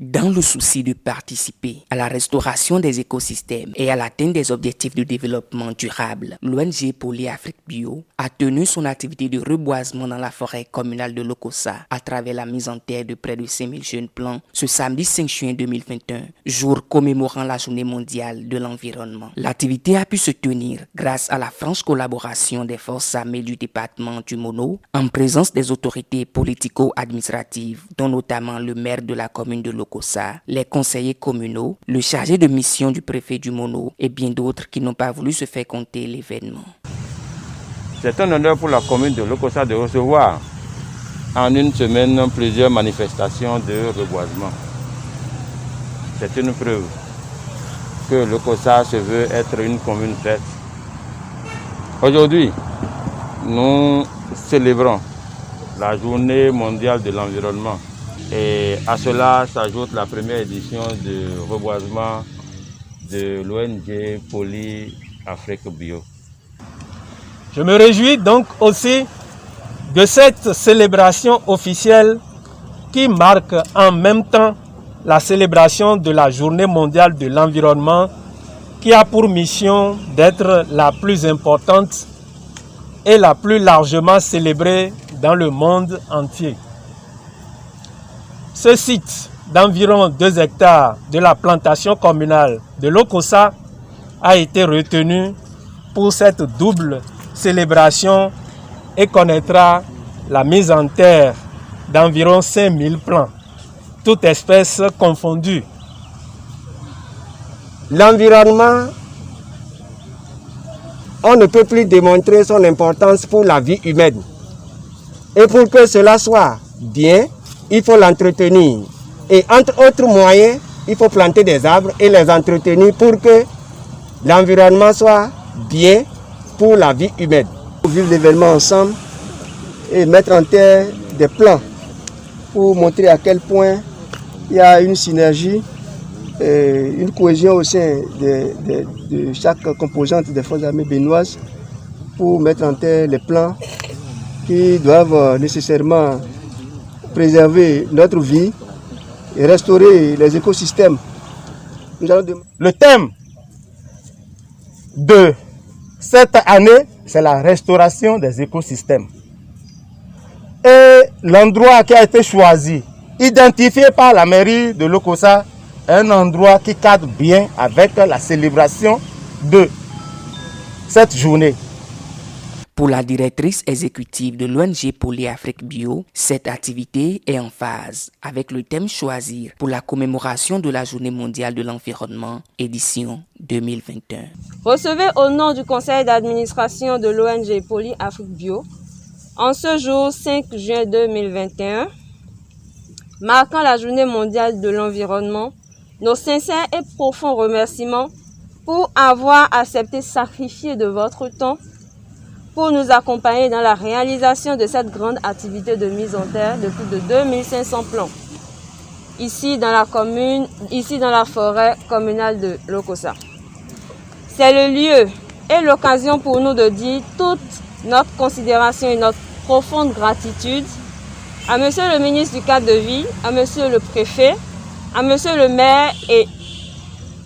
Dans le souci de participer à la restauration des écosystèmes et à l'atteinte des objectifs de développement durable, l'ONG Poli Afrique Bio a tenu son activité de reboisement dans la forêt communale de Lokossa à travers la mise en terre de près de 5000 jeunes plants ce samedi 5 juin 2021, jour commémorant la journée mondiale de l'environnement. L'activité a pu se tenir grâce à la franche collaboration des forces armées du département du Mono en présence des autorités politico-administratives, dont notamment le maire de la commune de Lokossa, les conseillers communaux, le chargé de mission du préfet du Mono et bien d'autres qui n'ont pas voulu se faire compter l'événement. C'est un honneur pour la commune de Lokossa de recevoir en une semaine plusieurs manifestations de reboisement. C'est une preuve que Lokossa se veut être une commune verte. Aujourd'hui, nous célébrons la journée mondiale de l'environnement. Et à cela s'ajoute la première édition de reboisement de l'ONG Poli Afrique Bio. Je me réjouis donc aussi de cette célébration officielle qui marque en même temps la célébration de la Journée mondiale de l'environnement qui a pour mission d'être la plus importante et la plus largement célébrée dans le monde entier. Ce site d'environ 2 hectares de la plantation communale de Lokossa a été retenu pour cette double célébration et connaîtra la mise en terre d'environ 5000 plants, toutes espèces confondues. L'environnement, on ne peut plus démontrer son importance pour la vie humaine. Et pour que cela soit bien, il faut l'entretenir. Et entre autres moyens, il faut planter des arbres et les entretenir pour que l'environnement soit bien pour la vie humaine. Pour vivre l'événement ensemble et mettre en terre des plans pour montrer à quel point il y a une synergie, une cohésion au sein de chaque composante des forces armées béninoises pour mettre en terre les plans qui doivent nécessairement préserver notre vie et restaurer les écosystèmes. Le thème de cette année, c'est la restauration des écosystèmes. Et l'endroit qui a été choisi, identifié par la mairie de Lokossa, est un endroit qui cadre bien avec la célébration de cette journée. Pour la directrice exécutive de l'ONG Poli Afrique Bio, cette activité est en phase avec le thème choisi pour la commémoration de la Journée mondiale de l'environnement, édition 2021. Recevez au nom du conseil d'administration de l'ONG Poli Afrique Bio, en ce jour 5 juin 2021, marquant la Journée mondiale de l'environnement, nos sincères et profonds remerciements pour avoir accepté de sacrifier de votre temps pour nous accompagner dans la réalisation de cette grande activité de mise en terre de plus de 2500 plants, ici dans la forêt communale de Lokossa. C'est le lieu et l'occasion pour nous de dire toute notre considération et notre profonde gratitude à Monsieur le ministre du cadre de vie, à Monsieur le préfet, à Monsieur le maire et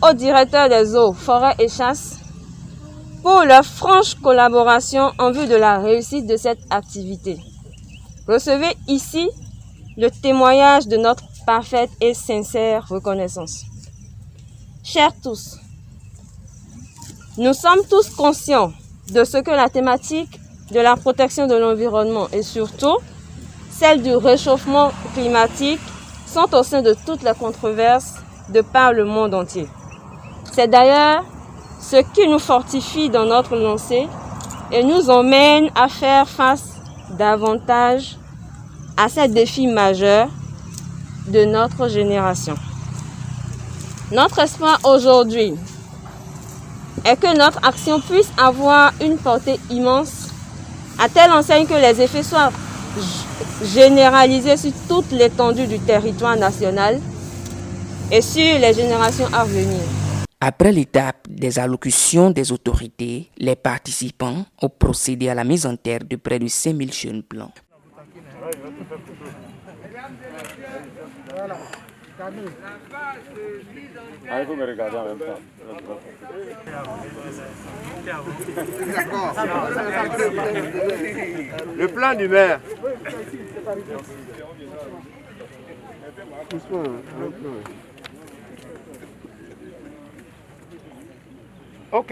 au directeur des eaux, forêts et chasses pour leur franche collaboration en vue de la réussite de cette activité. Recevez ici le témoignage de notre parfaite et sincère reconnaissance. Chers tous, nous sommes tous conscients de ce que la thématique de la protection de l'environnement et surtout celle du réchauffement climatique sont au sein de toutes les controverses de par le monde entier. C'est d'ailleurs ce qui nous fortifie dans notre lancée et nous emmène à faire face davantage à ces défis majeurs de notre génération. Notre espoir aujourd'hui est que notre action puisse avoir une portée immense à telle enseigne que les effets soient généralisés sur toute l'étendue du territoire national et sur les générations à venir. Après l'étape des allocutions des autorités, les participants ont procédé à la mise en terre de près de 5000 jeunes plants. Il faut me regarder en même temps. Le plan du maire. Ok.